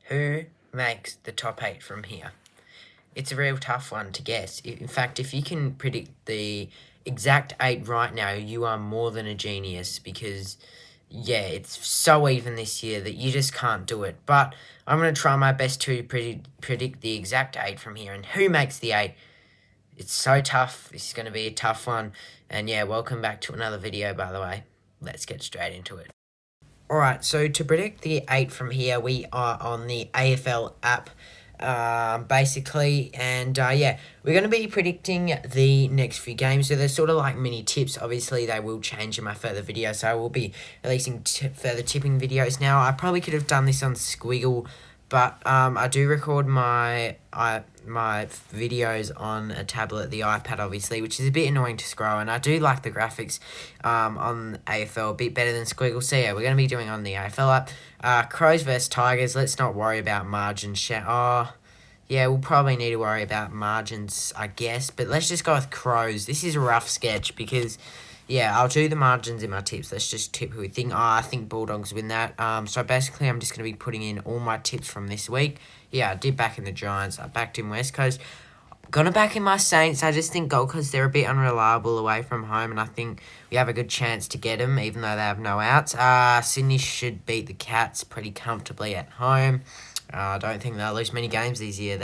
Who makes the top 8 from here? It's a real tough one to guess. In fact, if you can predict the exact 8 right now, you are more than a genius because, yeah, it's so even this year that you just can't do it. But I'm going to try my best to predict the exact 8 from here. And who makes the 8? It's so tough. This is going to be a tough one. And yeah, welcome back to another video, by the way. Let's get straight into it. Alright, so to predict the 8 from here, we are on the AFL app, basically, and yeah, we're going to be predicting the next few games, so they're sort of like mini tips. Obviously they will change in my further videos, so I will be releasing further tipping videos. Now, I probably could have done this on Squiggle, but I do record my videos on a tablet, the iPad obviously, which is a bit annoying to scroll, and I do like the graphics on AFL a bit better than Squiggle. So yeah, we're going to be doing on the AFL app. Crows versus Tigers, let's not worry about margins. Yeah, we'll probably need to worry about margins, I guess, but let's just go with Crows. This is a rough sketch because, yeah, I'll do the margins in my tips. Let's just tip who we think. I think Bulldogs win that. So basically, I'm just going to be putting in all my tips from this week. Yeah, I did back in the Giants. I backed in West Coast. Gonna back in my Saints. I just think Gold Coast, they're a bit unreliable away from home, and I think we have a good chance to get them, even though they have no outs. Sydney should beat the Cats pretty comfortably at home. I don't think they'll lose many games this year,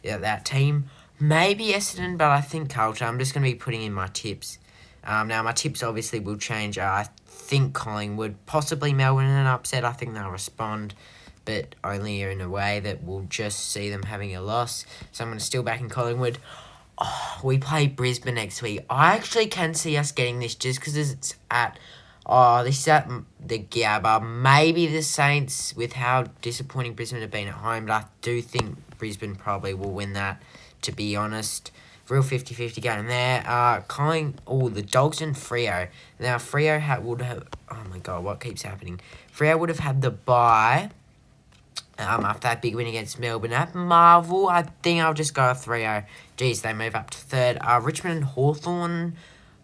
that team. Maybe Essendon, but I think Carlton. I'm just going to be putting in my tips. Now, my tips obviously will change. I think Collingwood, possibly Melbourne in an upset. I think they'll respond, but only in a way that we'll just see them having a loss. So I'm going to still back in Collingwood. Oh, we play Brisbane next week. I actually can see us getting this just because it's at... Oh, this is at the Gabba. Maybe the Saints, with how disappointing Brisbane have been at home, but I do think Brisbane probably will win that, to be honest. Real 50-50 game there. The Dogs and Freo. Now, Freo would have... Oh, my God, what keeps happening? Freo would have had the bye after that big win against Melbourne. At Marvel, I think I'll just go with Freo. Geez, they move up to third. Richmond and Hawthorn...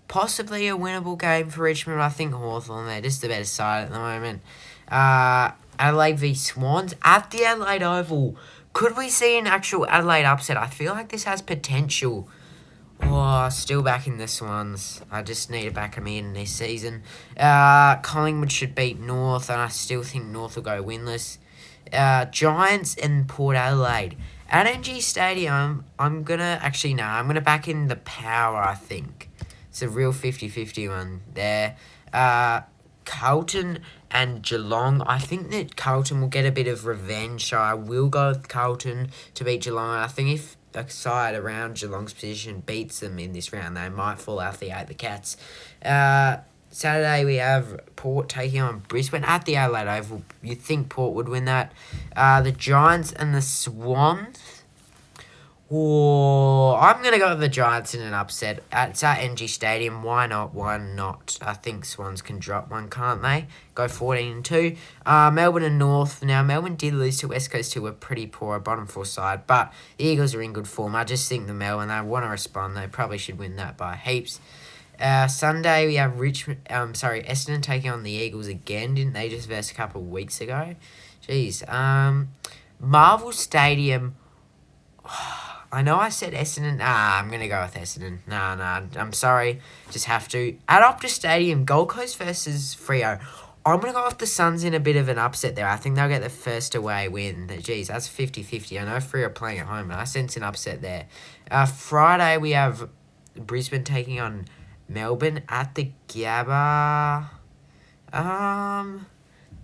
Possibly a winnable game for Richmond. I think Hawthorn, they're just the better side at the moment. Adelaide v Swans at the Adelaide Oval. Could we see an actual Adelaide upset? I feel like this has potential. Oh, still backing the Swans. I just need to back them in this season. Collingwood should beat North, and I still think North will go winless. Giants and Port Adelaide. At NG Stadium, I'm going to back in the Power, I think. It's a real 50-50 one there. Carlton and Geelong. I think that Carlton will get a bit of revenge, so I will go with Carlton to beat Geelong. I think if a side around Geelong's position beats them in this round, they might fall out the 8, the Cats. Saturday, we have Port taking on Brisbane at the Adelaide Oval. You'd think Port would win that. The Giants and the Swans. Oh, I'm going to go with the Giants in an upset. It's at NG Stadium. Why not? Why not? I think Swans can drop one, can't they? Go 14-2. Melbourne and North. Now, Melbourne did lose to West Coast, who were pretty poor, bottom 4 side. But the Eagles are in good form. I just think the Melbourne, they want to respond. They probably should win that by heaps. Sunday, we have Essendon taking on the Eagles again. Didn't they just verse a couple of weeks ago? Jeez. Marvel Stadium... I know I said Essendon. I'm going to go with Essendon. Nah. I'm sorry. Just have to. At Optus Stadium, Gold Coast versus Freo. I'm going to go with the Suns in a bit of an upset there. I think they'll get the first away win. Jeez, that's 50-50. I know Freo are playing at home, but I sense an upset there. Friday, we have Brisbane taking on Melbourne at the Gabba.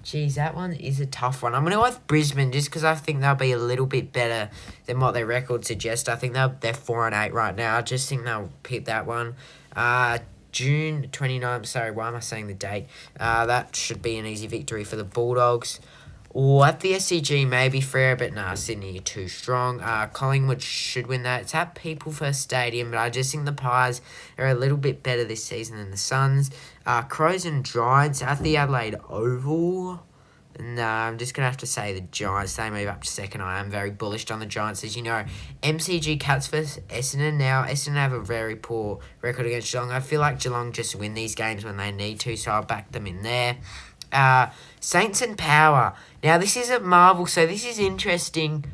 Geez, that one is a tough one. I'm going to go with Brisbane just because I think they'll be a little bit better than what their record suggests. I think they're 4-8 right now. I just think they'll pick that one. June 29th. Sorry, why am I saying the date? That should be an easy victory for the Bulldogs. Or at the SCG, maybe Freo, but nah, Sydney are too strong. Collingwood should win that. It's at People First Stadium, but I just think the Pies are a little bit better this season than the Suns. Crows and Giants at the Adelaide Oval. Nah, I'm just going to have to say the Giants. They move up to second. I am very bullish on the Giants, as you know. MCG Cats versus Essendon. Now, Essendon have a very poor record against Geelong. I feel like Geelong just win these games when they need to, so I'll back them in there. Saints and Power. Now, this is at Marvel, so this is interesting.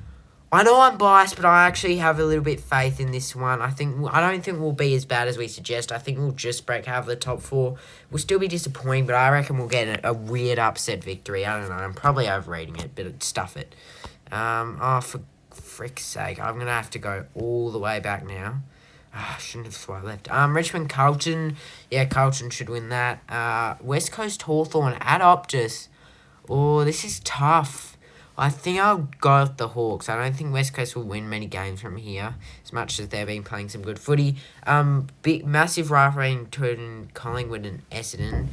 I know I'm biased, but I actually have a little bit faith in this one. I don't think we'll be as bad as we suggest. I think we'll just break out of the top 4. We'll still be disappointing, but I reckon we'll get a weird upset victory. I don't know. I'm probably overrating it, but stuff it. For frick's sake, I'm gonna have to go all the way back now. I shouldn't have swiped left. Richmond Carlton. Yeah, Carlton should win that. West Coast Hawthorn at Optus. Oh, this is tough. I think I'll go with the Hawks. I don't think West Coast will win many games from here, as much as they've been playing some good footy. Massive rivalry between Collingwood and Essendon.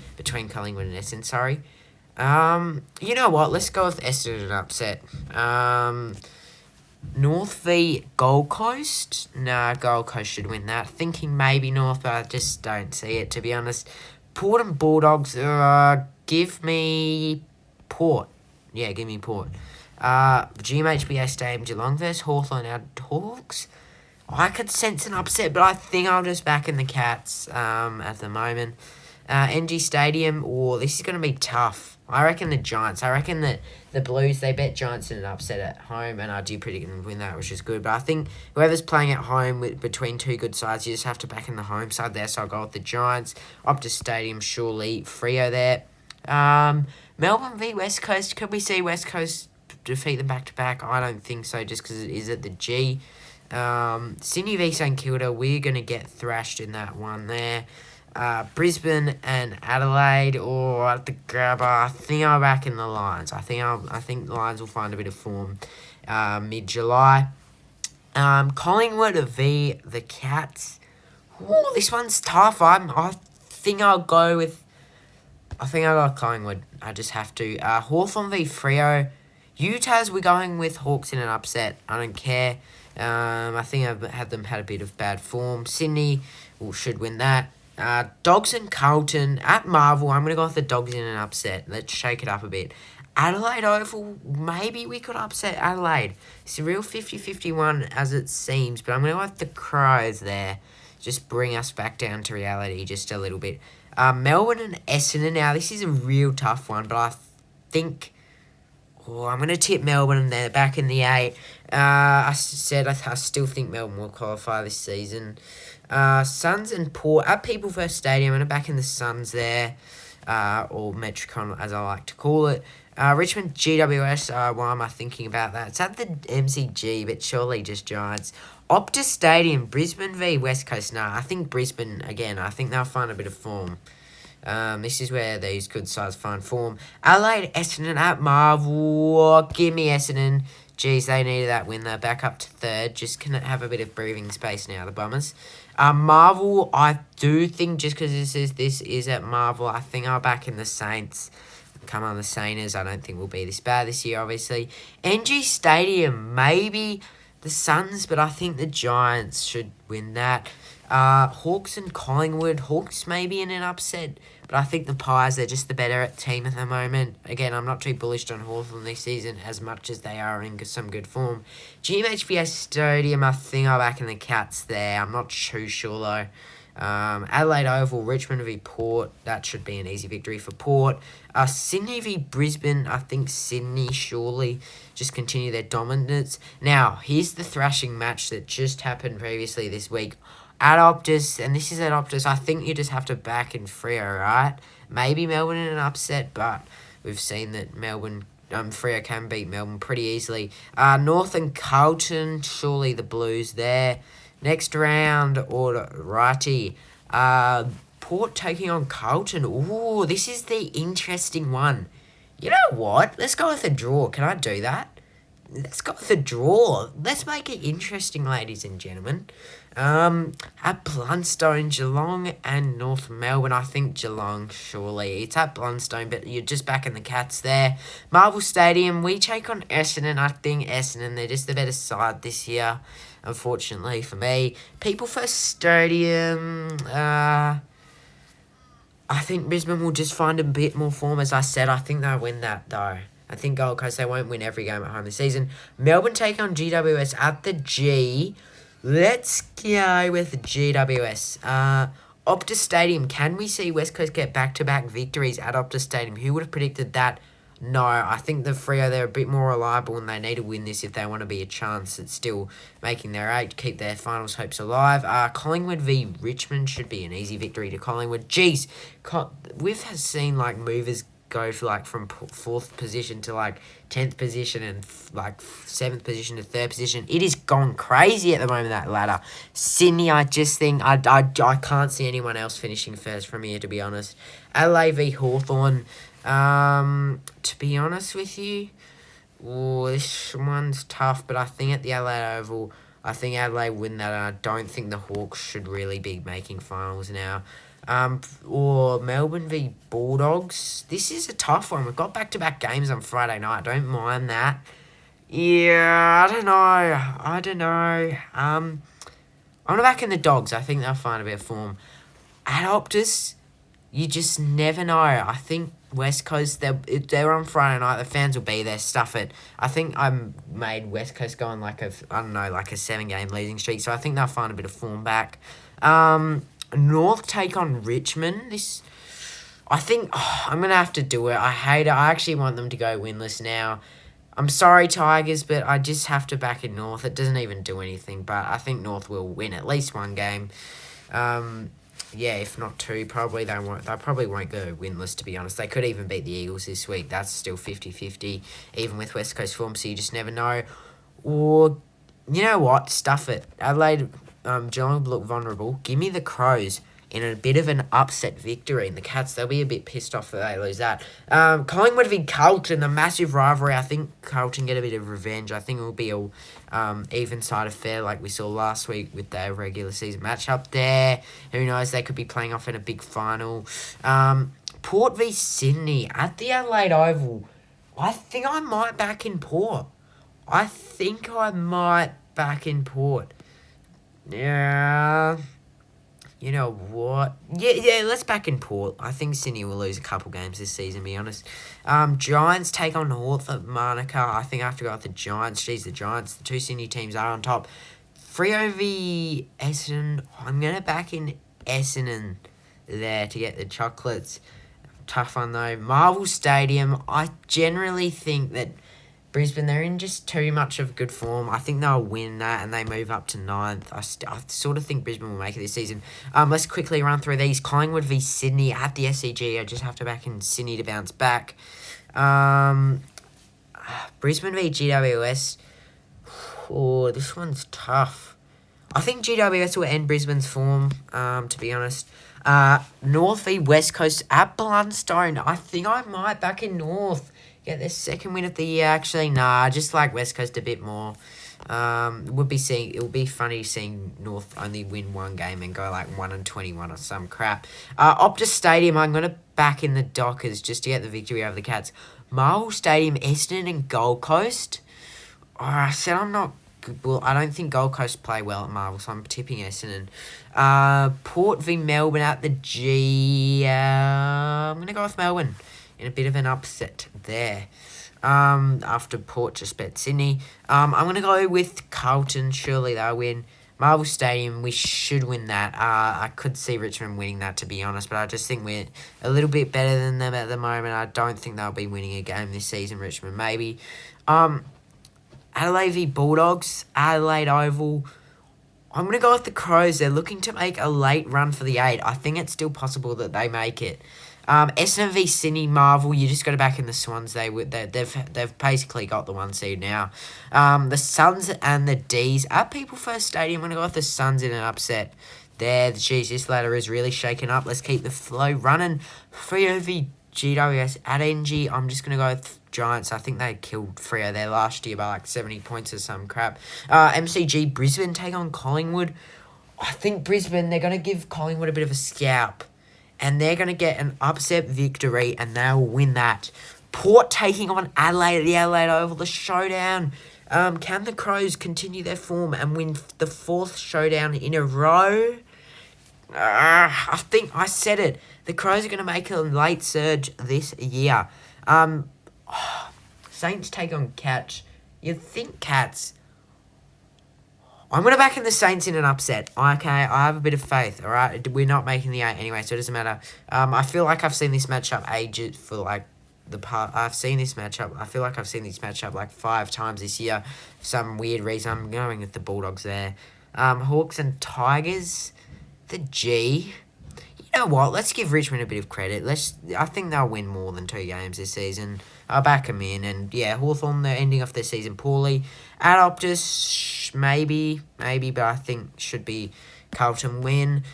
Sorry. You know what? Let's go with Essendon upset. North v Gold Coast. Nah, Gold Coast should win that. Thinking maybe North, but I just don't see it, to be honest. Port and Bulldogs. Give me Port. Yeah, give me Port. GMHBA Stadium, Geelong vs Hawthorn at Hawks. I could sense an upset, but I think I'll just back in the Cats at the moment. NG Stadium, this is going to be tough. I reckon the Giants. I reckon that the Blues, they bet Giants in an upset at home, and I do predict them to win that, which is good. But I think whoever's playing at home between two good sides, you just have to back in the home side there, so I'll go with the Giants. Optus Stadium, surely. Freo there. Melbourne v West Coast. Could we see West Coast defeat them back-to-back? I don't think so, just because it is at the G. Sydney v St Kilda. We're going to get thrashed in that one there. Brisbane and Adelaide, at the grabber. I think I'm back in the Lions. I think the Lions will find a bit of form mid-July. Collingwood v the Cats. This one's tough. I think I'll go Collingwood. I just have to. Hawthorn v Freo. Utah's, we're going with Hawks in an upset. I don't care. I think I've had a bit of bad form. Sydney should win that. Dogs and Carlton at Marvel. I'm going to go with the Dogs in an upset. Let's shake it up a bit. Adelaide Oval. Maybe we could upset Adelaide. It's a real 50-50 one as it seems. But I'm going to go with the Crows there. Just bring us back down to reality just a little bit. Melbourne and Essendon. Now, this is a real tough one. But I think... I'm going to tip Melbourne. They're back in the 8. I still think Melbourne will qualify this season. Suns and Port at People First Stadium. And back in the Suns there. Or Metricon, as I like to call it. Richmond GWS. Why am I thinking about that? It's at the MCG, but surely just Giants. Optus Stadium. Brisbane v West Coast. I think Brisbane, again, I think they'll find a bit of form. This is where these good sides find form. Adelaide, Essendon at Marvel. Give me Essendon. Geez, they needed that win. They're back up to 3rd. Just can have a bit of breathing space now, the Bombers. Marvel, I do think just because this is at Marvel, I think I'll back in the Saints. Come on, the Sainers. I don't think we'll be this bad this year, obviously. NG Stadium, maybe the Suns, but I think the Giants should win that. Hawks and Collingwood. Hawks maybe in an upset, but I think the Pies, they're just the better team at the moment. Again, I'm not too bullish on Hawthorn this season as much as they are in some good form. GMHBA Stadium, I think I'm back in the Cats there. I'm not too sure though. Adelaide Oval, Richmond v Port. That should be an easy victory for Port. Sydney v Brisbane. I think Sydney surely just continue their dominance. Now, here's the thrashing match that just happened previously this week. At Optus, and this is at Optus, I think you just have to back in Freo, right? Maybe Melbourne in an upset, but we've seen that Freo can beat Melbourne pretty easily. North and Carlton, surely the Blues there. Next round, righty. Port taking on Carlton. Ooh, this is the interesting one. You know what? Let's go with a draw. Can I do that? Let's go with a draw. Let's make it interesting, ladies and gentlemen. At Blundstone, Geelong and North Melbourne. I think Geelong, surely. It's at Blundstone, but you're just back in the Cats there. Marvel Stadium, we take on Essendon. I think Essendon, they're just the better side this year, unfortunately for me. People First Stadium, I think Brisbane will just find a bit more form. As I said, I think they'll win that, though. I think Gold Coast, they won't win every game at home this season. Melbourne take on GWS at the G. Let's go with GWS. Optus Stadium, can we see West Coast get back-to-back victories at Optus Stadium? Who would have predicted that? No, I think the Freo, they're a bit more reliable and they need to win this if they want to be a chance at still making their 8, keep their finals hopes alive. Collingwood v Richmond should be an easy victory to Collingwood. Jeez, we've seen like movers go for like from 4th position to like 10th position and like 7th position to 3rd position. It is gone crazy at the moment, that ladder. Sydney, I just think I can't see anyone else finishing first from here, to be honest. LA v Hawthorn. To be honest with you, this one's tough, but I think at the Adelaide Oval, I think Adelaide win that, and I don't think the Hawks should really be making finals now. Or Melbourne v Bulldogs. This is a tough one. We've got back-to-back games on Friday night. Don't mind that. Yeah, I don't know. I'm gonna back in the Dogs. I think they'll find a bit of form. At Optus, you just never know. I think West Coast, they're on Friday night. The fans will be there. Stuff it. I think I made West Coast go on like a 7-game losing streak. So I think they'll find a bit of form back. North take on Richmond. I think I'm going to have to do it. I hate it. I actually want them to go winless now. I'm sorry, Tigers, but I just have to back in North. It doesn't even do anything, but I think North will win at least one game. Yeah, if not 2, probably they won't. They probably won't go winless, to be honest. They could even beat the Eagles this week. That's still 50-50, even with West Coast form, so you just never know. Or, you know what? Stuff it. Adelaide, Geelong look vulnerable. Give me the Crows in a bit of an upset victory. And the Cats, they'll be a bit pissed off that they lose that. Collingwood v Carlton, the massive rivalry. I think Carlton get a bit of revenge. I think it will be a even side affair like we saw last week with their regular season matchup there. Who knows? They could be playing off in a big final. Port v Sydney at the Adelaide Oval. I think I might back in Port. Yeah. You know what? Yeah, let's back in Port. I think Sydney will lose a couple games this season, to be honest. Giants take on North at Monica. I think I have to go with the Giants. Jeez, the Giants. The 2 Sydney teams are on top. Freo v Essendon. I'm going to back in Essendon there to get the chocolates. Tough one, though. Marvel Stadium. I generally think that Brisbane, they're in just too much of good form. I think they'll win that and they move up to 9th. I sort of think Brisbane will make it this season. Let's quickly run through these. Collingwood v Sydney at the SCG. I just have to back in Sydney to bounce back. Brisbane v GWS. Oh, this one's tough. I think GWS will end Brisbane's form, to be honest. North v West Coast at Blundstone. I think I might back in North. Get their 2nd win of the year. Actually, nah, I just like West Coast a bit more. It would be funny seeing North only win 1 game and go like 1-21 or some crap. Optus Stadium, I'm gonna back in the Dockers just to get the victory over the Cats. Marvel Stadium, Essendon and Gold Coast. Oh, I said I'm not. Well, I don't think Gold Coast play well at Marvel, so I'm tipping Essendon. Port v Melbourne at the G. I'm gonna go with Melbourne in a bit of an upset there. After Port just bet Sydney. I'm going to go with Carlton. Surely they'll win. Marvel Stadium, we should win that. I could see Richmond winning that, to be honest, but I just think we're a little bit better than them at the moment. I don't think they'll be winning a game this season. Richmond, maybe. Adelaide v Bulldogs, Adelaide Oval. I'm going to go with the Crows. They're looking to make a late run for the 8. I think it's still possible that they make it. Essendon v Sydney, Marvel, you just got to back in the Swans. They've basically got the 1 seed now. The Suns and the D's at People First Stadium. I'm going to go with the Suns in an upset there. Jeez, this ladder is really shaken up. Let's keep the flow running. Freo v GWS at NG. I'm just going to go with Giants. I think they killed Freo there last year by like 70 points or some crap. MCG, Brisbane take on Collingwood. I think Brisbane, they're going to give Collingwood a bit of a scalp. And they're going to get an upset victory, and they'll win that. Port taking on Adelaide at the Adelaide Oval, the showdown. Can the Crows continue their form and win the 4th showdown in a row? I think I said it. The Crows are going to make a late surge this year. Saints take on Cats. You'd think Cats. I'm going to back in the Saints in an upset. Okay, I have a bit of faith, all right? We're not making the 8 anyway, so it doesn't matter. I feel like I've seen this matchup ages for, like, the part. I've seen this matchup. I feel like I've seen this matchup, like, 5 times this year. For some weird reason, I'm going with the Bulldogs there. Hawks and Tigers, the G. You know what? Let's give Richmond a bit of credit. I think they'll win more than 2 games this season. I'll back them in. And, yeah, Hawthorn, they're ending off their season poorly. At Optus, maybe, but I think should be Carlton win.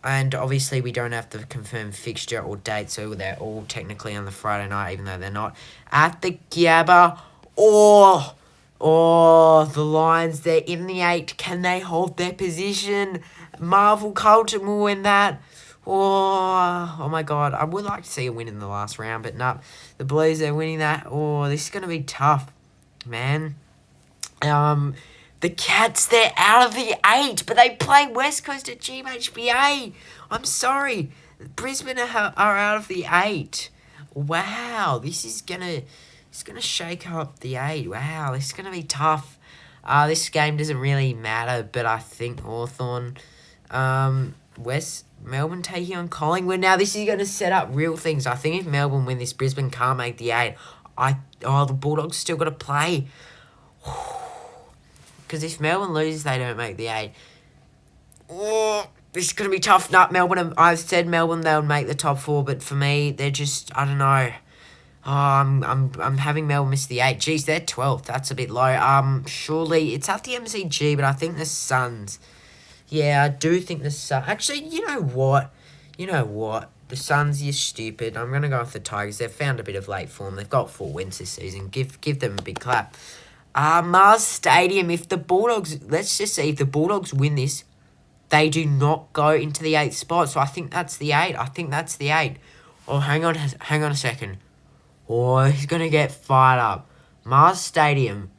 And obviously we don't have to confirm fixture or date, so they're all technically on the Friday night, even though they're not. At the Gabba, the Lions, they're in the 8. Can they hold their position? Marvel Carlton will win that. Oh my God. I would like to see a win in the last round, but no. The Blues, they're winning that. Oh, this is going to be tough, man. The Cats, they're out of the 8, but they play West Coast at GMHBA. I'm sorry. Brisbane are out of the 8. Wow, this is gonna shake up the 8. Wow, this is gonna be tough. This game doesn't really matter, but I think Hawthorn, West Melbourne taking on Collingwood. Now this is gonna set up real things. I think if Melbourne win this, Brisbane can't make the 8. The Bulldogs still got to play. Because if Melbourne loses, they don't make the 8. Oh, this is going to be tough. Not Melbourne. I've said Melbourne, they'll make the top 4, but for me, they're just, I don't know. Oh, I'm having Melbourne miss the 8. Jeez, they're 12th. That's a bit low. Surely, it's at the MCG, but I think the Suns. Yeah, I do think the Suns. Actually, you know what? The Suns, you're stupid. I'm going to go with the Tigers. They've found a bit of late form. They've got 4 wins this season. Give them a big clap. Mars Stadium, if the Bulldogs, let's just see, if the Bulldogs win this, they do not go into the 8th spot. So I think that's the 8. Oh, hang on a second. Oh, he's going to get fired up. Mars Stadium.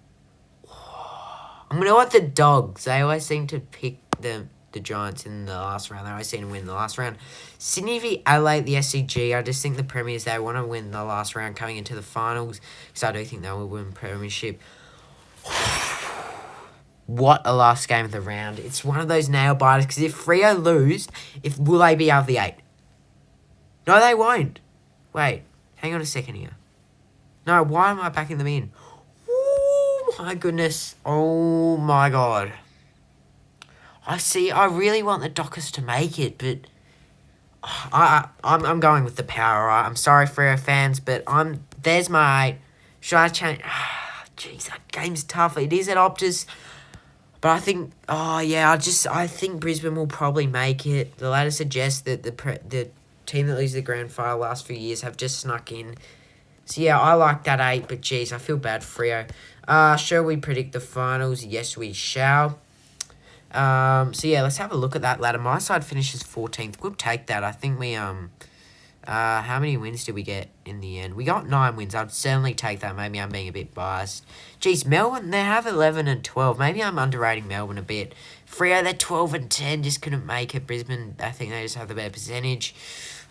Oh, I'm going to go with the Dogs. They always seem to pick the Giants in the last round. They always seem to win the last round. Sydney v Adelaide, the SCG. I just think the Premiers, they want to win the last round coming into the finals. Because I do think they will win Premiership. What a last game of the round. It's one of those nail biters, because if Freo lose, will they be out of the 8? No, they won't. Wait, hang on a second here. No, why am I backing them in? Oh my goodness. Oh my God. I really want the Dockers to make it, but I'm going with the power, right? I'm sorry, Freo fans, but there's my 8. Should I change? Jeez, that game's tough. It is at Optus. But I think, I think Brisbane will probably make it. The ladder suggests that the team that loses the grand final last few years have just snuck in. So, yeah, I like that 8, but, geez, I feel bad for Freo. Shall we predict the finals? Yes, we shall. So, yeah, let's have a look at that ladder. My side finishes 14th. We'll take that. I think we, how many wins did we get in the end? We got 9 wins. I'd certainly take that. Maybe I'm being a bit biased. Geez, Melbourne, they have 11 and 12. Maybe I'm underrating Melbourne a bit. Freo, they're 12 and 10. Just couldn't make it. Brisbane, I think they just have the better percentage.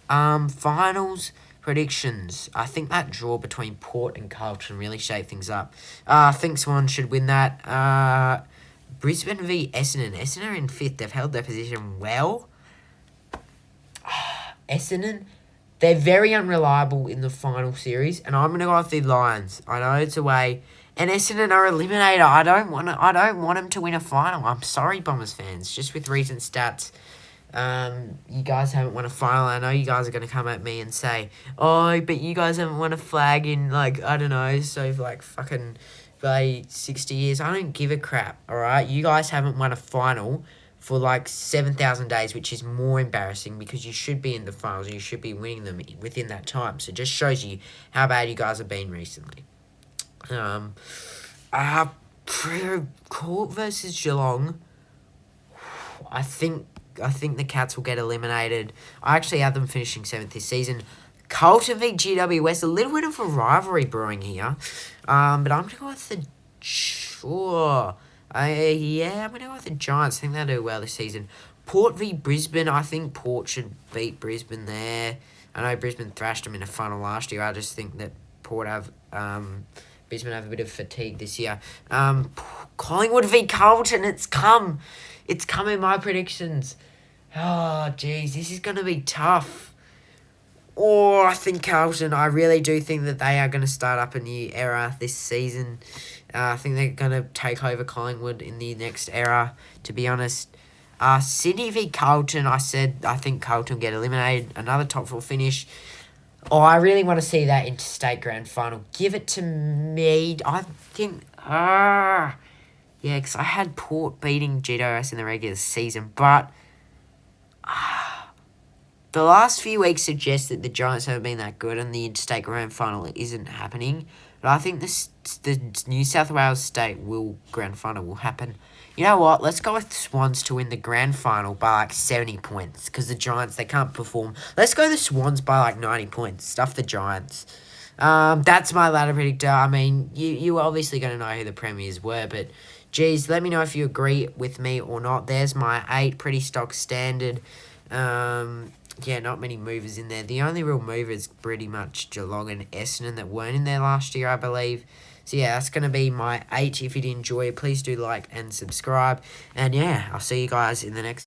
Finals predictions. I think that draw between Port and Carlton really shaped things up. I think Swan should win that. Brisbane v Essendon. Essendon are in 5th. They've held their position well. Essendon, they're very unreliable in the final series, and I'm going to go with the Lions. I know it's away, and Essendon are eliminator. I don't want them to win a final. I'm sorry, Bombers fans. Just with recent stats, you guys haven't won a final. I know you guys are going to come at me and say, "Oh, but you guys haven't won a flag in fucking 60 years." I don't give a crap. All right, you guys haven't won a final for 7,000 days, which is more embarrassing because you should be in the finals and you should be winning them within that time. So it just shows you how bad you guys have been recently. Court versus Geelong. I think the Cats will get eliminated. I actually have them finishing 7th this season. Carlton v GWS, a little bit of a rivalry brewing here. But I'm going to go with the... I'm going to go with the Giants. I think they'll do well this season. Port v Brisbane. I think Port should beat Brisbane there. I know Brisbane thrashed them in a final last year. I just think that Port have Brisbane have a bit of fatigue this year. Collingwood v Carlton, it's come. It's come in my predictions. Oh, jeez, this is going to be tough. Oh, I think Carlton, I really do think that they are going to start up a new era this season. I think they're going to take over Collingwood in the next era, to be honest. Sydney v Carlton, I think Carlton will get eliminated. Another top 4 finish. Oh, I really want to see that interstate grand final. Give it to me. I think... yeah, because I had Port beating GWS in the regular season, but... the last few weeks suggest that the Giants haven't been that good and the interstate grand final isn't happening. But I think the New South Wales State grand final will happen. You know what? Let's go with Swans to win the grand final by like 70 points. Because the Giants, they can't perform. Let's go the Swans by like 90 points. Stuff the Giants. That's my ladder predictor. I mean, you obviously going to know who the premiers were. But, geez, let me know if you agree with me or not. There's my 8. Pretty stock standard. Yeah, not many movers in there. The only real movers pretty much Geelong and Essendon that weren't in there last year, I believe. So, yeah, that's going to be my 8. If you did enjoy it, please do like and subscribe. And, yeah, I'll see you guys in the next